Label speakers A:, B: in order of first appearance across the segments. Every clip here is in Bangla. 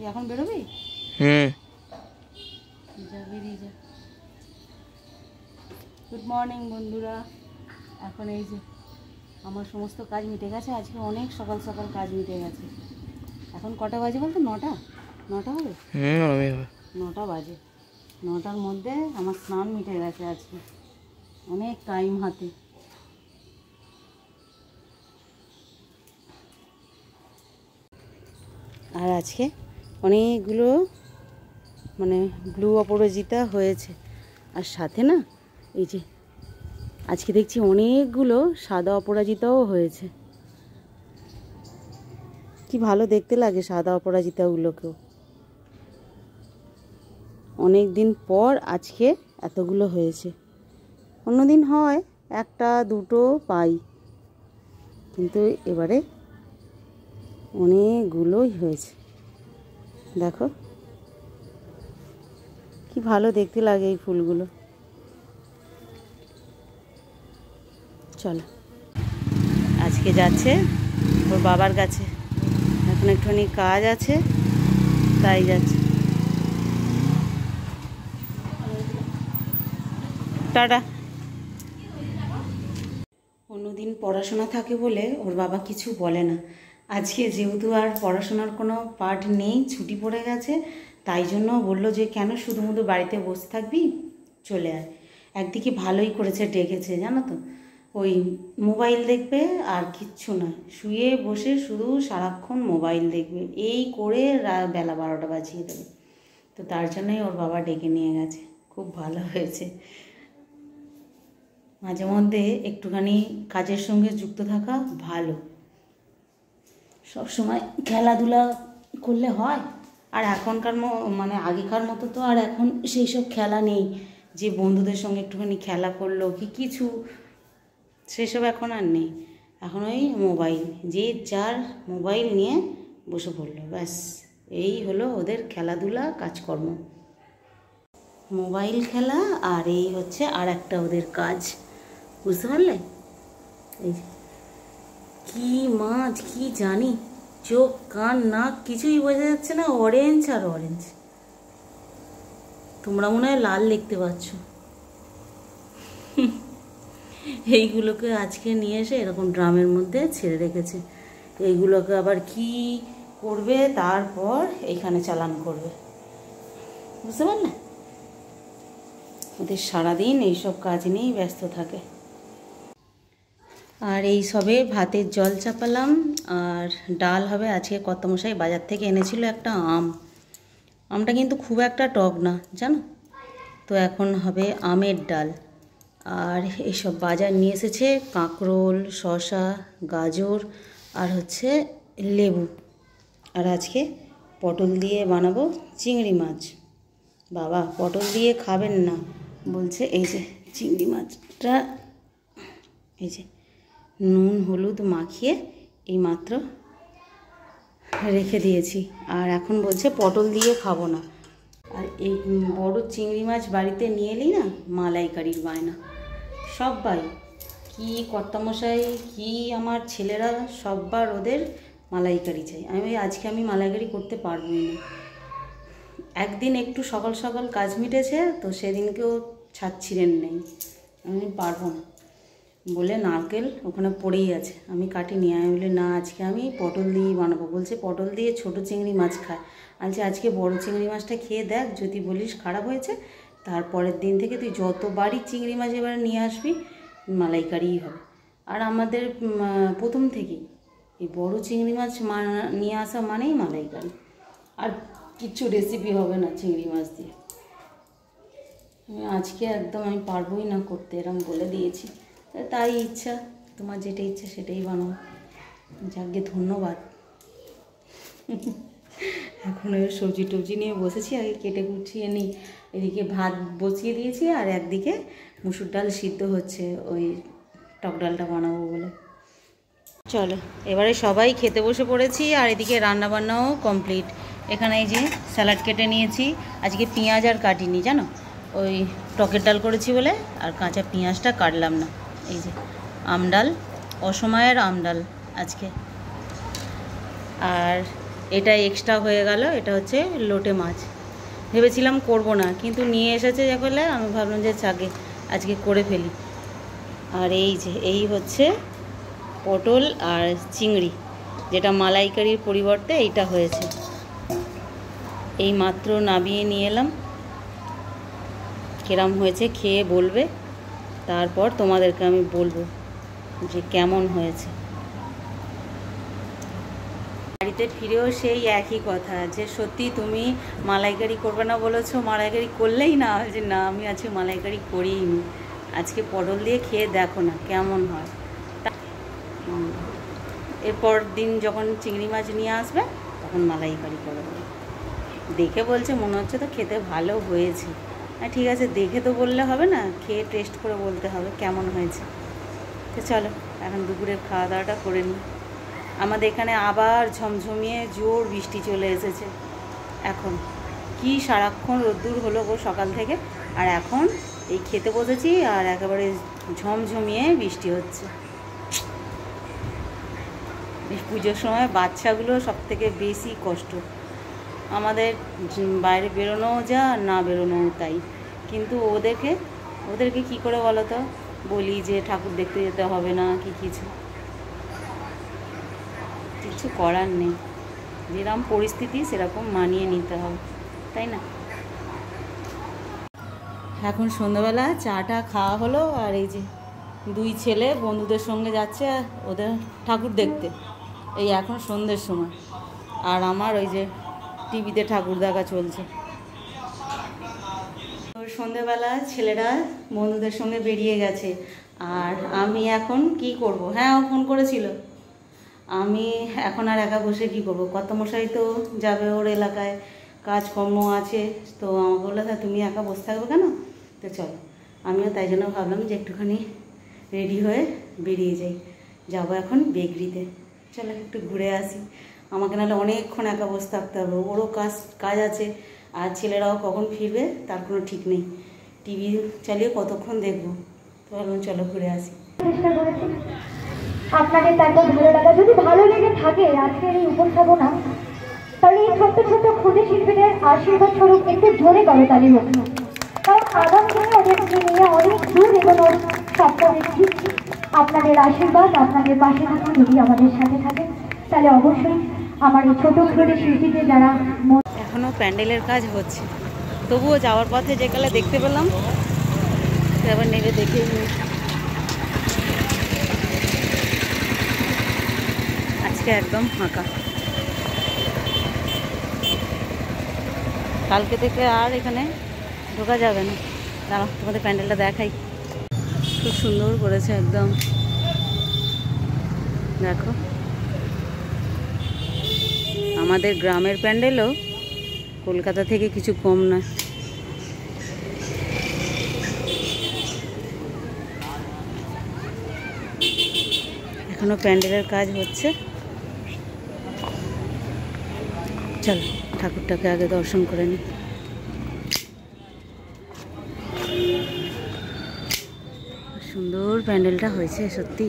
A: এখন বেরোবি? যা, বেরিয়ে যা। গুড মর্নিং বন্ধুরা। এখন এই যে আমার সমস্ত কাজ মিটে গেছে। আজকে অনেক সকাল সকাল কাজ মিটে গেছে। এখন কটা বাজে বলতো? 9টা হবে। 9টা বাজে। 9টার মধ্যে আমার স্নান মিটে গেছে। আজকে অনেক টাইম হাতে। আর আজকে অনেকগুলো মানে ব্লু অপরাজিতা হয়েছে। আর সাথে না এই যে আজকে দেখছি অনেকগুলো সাদা অপরাজিতাও হয়েছে। কি ভালো দেখতে লাগে সাদা অপরাজিতাগুলোকেও। অনেক দিন পর আজকে এতগুলো হয়েছে। অন্যদিন হয় একটা দুটো পাই, কিন্তু এবারে অনেকগুলোই হয়েছে। দেখো কি ভালো দেখতে লাগে এই ফুলগুলো। চলো, আজকে যাচ্ছে ওর বাবার কাছে। এখন একটুখানি কাজ আছে, তাই যাচ্ছে। টাটা। অন্যদিন পড়াশোনা থাকে বলে ওর বাবা কিছু বলে না। আজকে যেহেতু আর পড়াশোনার কোনো পাঠ নেই, ছুটি পড়ে গেছে, তাই জন্য বললো যে কেন শুধু বাড়িতে বসে থাকবি, চলে আয়। একদিকে ভালোই করেছে, ডেকেছে জানো তো। ওই মোবাইল দেখবে আর কিচ্ছু না, শুয়ে বসে শুধু সারাক্ষণ মোবাইল দেখবে, এই করে বেলা 12টা বাজিয়ে দেবে। তো তার জন্যই ওর বাবা ডেকে নিয়ে গেছে। খুব ভালো হয়েছে। মাঝে মধ্যে একটুখানি কাজের সঙ্গে যুক্ত থাকা ভালো। সবসময় খেলাধুলা করলে হয়? আর এখনকার মানে আগেকার মতো তো আর এখন সেই সব খেলা নেই যে বন্ধুদের সঙ্গে একটুখানি খেলা করলো কি কিছু, সেসব এখন আর নেই। এখন ওই মোবাইল, যে যার মোবাইল নিয়ে বসে পড়লো, ব্যাস এই হলো ওদের খেলাধুলা কাজকর্ম। মোবাইল খেলা আর এই হচ্ছে আর একটা ওদের কাজ, বুঝতে পারলে? এই কি মাছ কি জানি, চোখ কান নাক কিছুই বোঝা যাচ্ছে না, অরেঞ্জ আর অরেঞ্জ। তোমরা মনে হয় লাল দেখতে পাচ্ছ। এইগুলোকে আজকে নিয়ে এসে এরকম ড্রামের মধ্যে ছেড়ে রেখেছে। এইগুলোকে আবার কি করবে, তারপর এইখানে চালান করবে, বুঝতে পারলে? ওদের সারাদিন এইসব কাজ নিয়েই ব্যস্ত থাকে। আর এই সবে ভাতের জল চাপালাম, আর ডাল হবে। আজকে কর্তামশাই বাজার থেকে এনেছিল একটা আমটা কিন্তু খুব একটা টক না জানো তো। এখন হবে আমের ডাল। আর এইসব বাজার নিয়ে এসেছে কাঁকরোল, শসা, গাজর আর হচ্ছে লেবু। আর আজকে পটল দিয়ে বানাবো চিংড়ি মাছ। বাবা পটল দিয়ে খাবেন না বলছে। এই যে চিংড়ি মাছটা এই যে নুন হলুদ মাখিয়ে এইমাত্র রেখে দিয়েছি। আর এখন বলছে পটল দিয়ে খাবো না। আর এই বড় চিংড়ি মাছ বাড়িতে নিয়ে এলেই না মালাইকারির বায়না সব্বাই। কি কর্তামশাই কি আমার ছেলেরা সববার ওদের মালাইকারি চাই। আজকে আমি মালাইকারি করতে পারবোই না। একদিন একটু সকাল সকাল কাজ মিটেছে তো সেদিনকেও ছাড়ছিলেন নেই, আমি পারবো না বলে নারকেল ওখানে পড়েই আছে, আমি কাটিনি। আমি বলি না আজকে আমি পটল দিয়েই বানাবো। বলছে পটল দিয়ে ছোট চিংড়ি মাছ খায়। বলছে আজকে বড় চিংড়ি মাছটা খেয়ে দেখ, যদি বলিস খারাপ হয়েছে তারপরের দিন থেকে তুই যতবারই চিংড়ি মাছ এবারে নিয়ে আসবি মালাইকারিই হবে। আর আমাদের প্রথম থেকেই এই বড় চিংড়ি মাছ নিয়ে আসা মানেই মালাইকারি, আর কিচ্ছু রেসিপি হবে না চিংড়ি মাছ দিয়ে। আজকে একদম আমি পারবোই না করতে, এরকম বলে দিয়েছি। তাই ইচ্ছা, তোমার যেটা ইচ্ছা সেটাই বানাও। যাকে ধন্যবাদ। এখন ওই সবজি টবজি নিয়ে বসেছি, আগে কেটে কুচিয়ে নিই। এদিকে ভাত বসিয়ে দিয়েছি আর একদিকে মুসুর ডাল সিদ্ধ হচ্ছে, ওই টক ডালটা বানাবো বলে। চলো এবারে সবাই খেতে বসে পড়েছি। আর এদিকে রান্নাবান্নাও কমপ্লিট। এখানে এই যে স্যালাড কেটে নিয়েছি। আজকে পেঁয়াজ আর কাটিনি জানো, ওই টকের ডাল করেছি বলে আর কাঁচা পেঁয়াজটা কাটলাম না। এই যে আমডাল, অসময়ের আমডাল আজকে। আর এটা এক্সট্রা হয়ে গেল, এটা হচ্ছে লোটে মাছ। ভেবেছিলাম করব না, কিন্তু নিয়ে এসেছে যা করলে আমি ভাবলাম যে আজকে করে ফেলি। আর এই যে এই হচ্ছে পটল আর চিংড়ি, যেটা মালাইকারির পরিবর্তে এইটা হয়েছে। এই মাত্র নামিয়ে নিয়ে এলাম, কিরম হয়েছে খেয়ে বলবে, তারপর তোমাদেরকে আমি বলবো যে কেমন হয়েছে। বাড়িতে ফিরেও সেই একই কথা, যে সত্যি তুমি মালাইকারি করবে না বলেছো, মালাইকারি করলেই না, যে না আমি আজকে মালাইকারি করিনি, আজকে পটল দিয়ে খেয়ে দেখো না কেমন হয়। এরপর দিন যখন চিংড়ি মাছ নিয়ে আসবে তখন মালাইকারি করে দেবে। দেখে বলছে মনে হচ্ছে তো খেতে ভালো হয়েছে। হ্যাঁ ঠিক আছে, দেখে তো বললে হবে না, খেয়ে টেস্ট করে বলতে হবে কেমন হয়েছে। তো চলো এখন দুপুরের খাওয়া দাওয়াটা করে নিই। আমাদের এখানে আবার ঝমঝমিয়ে জোর বৃষ্টি চলে এসেছে। এখন কি সারাক্ষণ রোদ্দুর হলো গো সকাল থেকে, আর এখন এই খেতে বসেছি আর একেবারে ঝমঝমিয়ে বৃষ্টি হচ্ছে। পুজোর সময় বাচ্চাগুলো সব থেকে বেশি কষ্ট, আমাদের বাইরে বেরোনো যা না বেরোনো তাই, কিন্তু ওদেরকে কি করে বলো তো, বলি যে ঠাকুর দেখতে যেতে হবে না কি কিছু করার নেই, যেরকম পরিস্থিতি সেরকম মানিয়ে নিতে হবে, তাই না। এখন সন্ধ্যাবেলা চাটা খাওয়া হলো, আর এই যে দুই ছেলে বন্ধুদের সঙ্গে যাচ্ছে ওদের ঠাকুর দেখতে, এই এখন সন্ধ্যের সময়। আর আমার ওই যে টিভিতে ঠাকুর দেখা চলছে। সন্ধ্যেবেলা ছেলেরা বন্ধুদের সঙ্গে বেরিয়ে গেছে, আর আমি এখন কি করব। হ্যাঁ ও ফোন করেছিল, আমি এখন আর একা বসে কি করব, কর্তামশাই তো যাবে ওর এলাকায়, কাজকর্ম আছে, তো আমাকে বললো হ্যাঁ তুমি একা বসে থাকবে কেন, তো চলো। আমিও তাই জন্য ভাবলাম যে একটুখানি রেডি হয়ে বেরিয়ে যাই, যাবো এখন বেগরিতে, চলো একটু ঘুরে আসি। আমাকে নাহলে অনেকক্ষণ একা বসে থাকতে হবে, ওরও কাজ আছে, আর ছেলেরাও কখন ফিরবে তার কোনো ঠিক নেই, টিভি চালিয়ে কতক্ষণ দেখবো, তো ভাবলাম চলো ঘুরে আসি।
B: আপনাদের তারপর ভালো লাগা, যদি ভালো লেগে থাকে আজকের এই উপস্থাপনা, তাহলে এই ছোট্ট ছোট্ট ক্ষুদে শিল্পীদের আশীর্বাদ স্বরূপ একটু জোরে করতালি হোক, কারণ আগামী দিনে ওদেরকে নিয়ে অনেক দূর এগোনোর স্বপ্ন দেখছি। আপনাদের আশীর্বাদ, আপনাদের পাশে থাকুন, যদি আমাদের সাথে থাকেন তাহলে অবশ্যই আমার এই ছোট ক্ষুদে শিল্পীদের যারা
A: এখনও প্যান্ডেলের কাজ হচ্ছে, তবুও যাওয়ার পথে যেকালে দেখতে পেলাম, এবার নেমে দেখে আজকে একদম ফাঁকা। কালকে থেকে আর এখানে ঢোকা যাবে না। দাঁড়াও তোমাদের প্যান্ডেলটা দেখাই, খুব সুন্দর করেছে একদম, দেখো আমাদের গ্রামের প্যান্ডেলও কলকাতা থেকে কিছু কম না। এখনো প্যান্ডেলের কাজ হচ্ছে, চল ঠাকুরটাকে আগে দর্শন করে নিই। সুন্দর প্যান্ডেলটা হয়েছে সত্যি।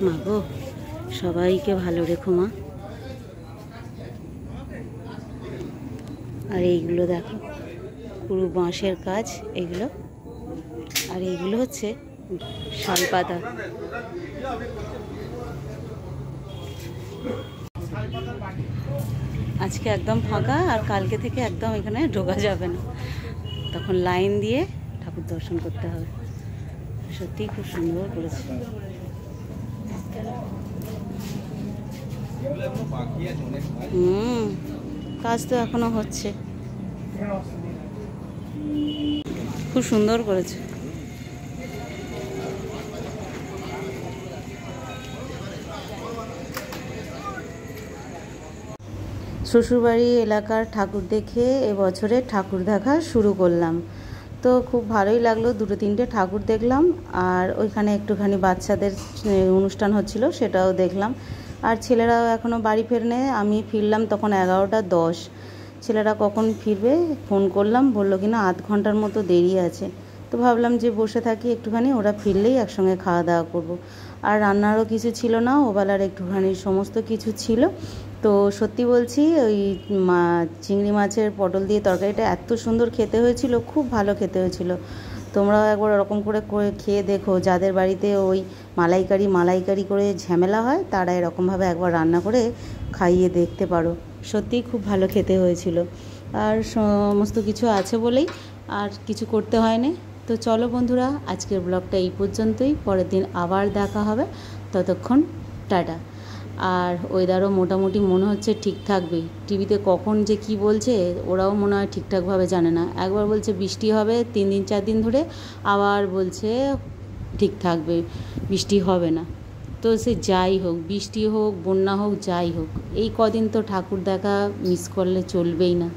A: মা গো সবাইকে ভালো রেখো মা। আর এইগুলো দেখো পুরো বাঁশের কাজ এগুলো, আর এইগুলো হচ্ছে শালপাতা। আজকে একদম ফাঁকা, আর কালকে থেকে একদম এখানে ঢোকা যাবে না, তখন লাইন দিয়ে ঠাকুর দর্শন করতে হবে। সত্যি খুব সুন্দর করেছে। কাজ তো এখনো হচ্ছে, খুব সুন্দর করেছে। শ্বশুরবাড়ি এলাকার ঠাকুর দেখে এবছরে ঠাকুর দেখা শুরু করলাম, তো খুব ভালোই লাগলো। 2-3টে ঠাকুর দেখলাম, আর ওইখানে একটুখানি বাচ্চাদের অনুষ্ঠান হচ্ছিল সেটাও দেখলাম। আর ছেলেরাও এখনও বাড়ি ফেরেনি, আমি ফিরলাম তখন 11টা 10। ছেলেরা কখন ফিরবে ফোন করলাম, বললো কিনা আধ ঘন্টার মতো দেরি আছে। তো ভাবলাম যে বসে থাকি একটুখানি, ওরা ফিরলেই একসঙ্গে খাওয়া দাওয়া করব। আর রান্নারও কিছু ছিল না, ওবেলার একটুখানি সমস্ত কিছু ছিল। তো সত্যি বলছি ওই চিংড়ি মাছের পটল দিয়ে তরকারিটা এত সুন্দর খেতে হয়েছিল, খুব ভালো খেতে হয়েছিল। তোমরাও একবার ওরকম করে খেয়ে দেখো, যাদের বাড়িতে ওই মালাইকারি করে ঝামেলা হয় তারা এরকমভাবে একবার রান্না করে খাইয়ে দেখতে পারো, সত্যিই খুব ভালো খেতে হয়েছিল। আর সমস্ত কিছু আছে বলেই আর কিছু করতে হয় না। তো চলো বন্ধুরা, আজকের ব্লগটা এই পর্যন্তই, পরের দিন আবার দেখা হবে, ততক্ষণ টাটা। আর ওয়েদারও মোটামুটি মনে হচ্ছে ঠিক থাকবে, টিভিতে কখন যে কি বলছে ওরাও মনে হয় ঠিকঠাকভাবে জানে না, একবার বলছে বৃষ্টি হবে 3 দিন 4 দিন ধরে, আবার বলছে ঠিক থাকবে, বৃষ্টি হবে না। তো সে যাই হোক, বৃষ্টি হোক বন্যা হোক যাই হোক, এই কদিন তো ঠাকুর দেখা মিস করলে চলবেই না।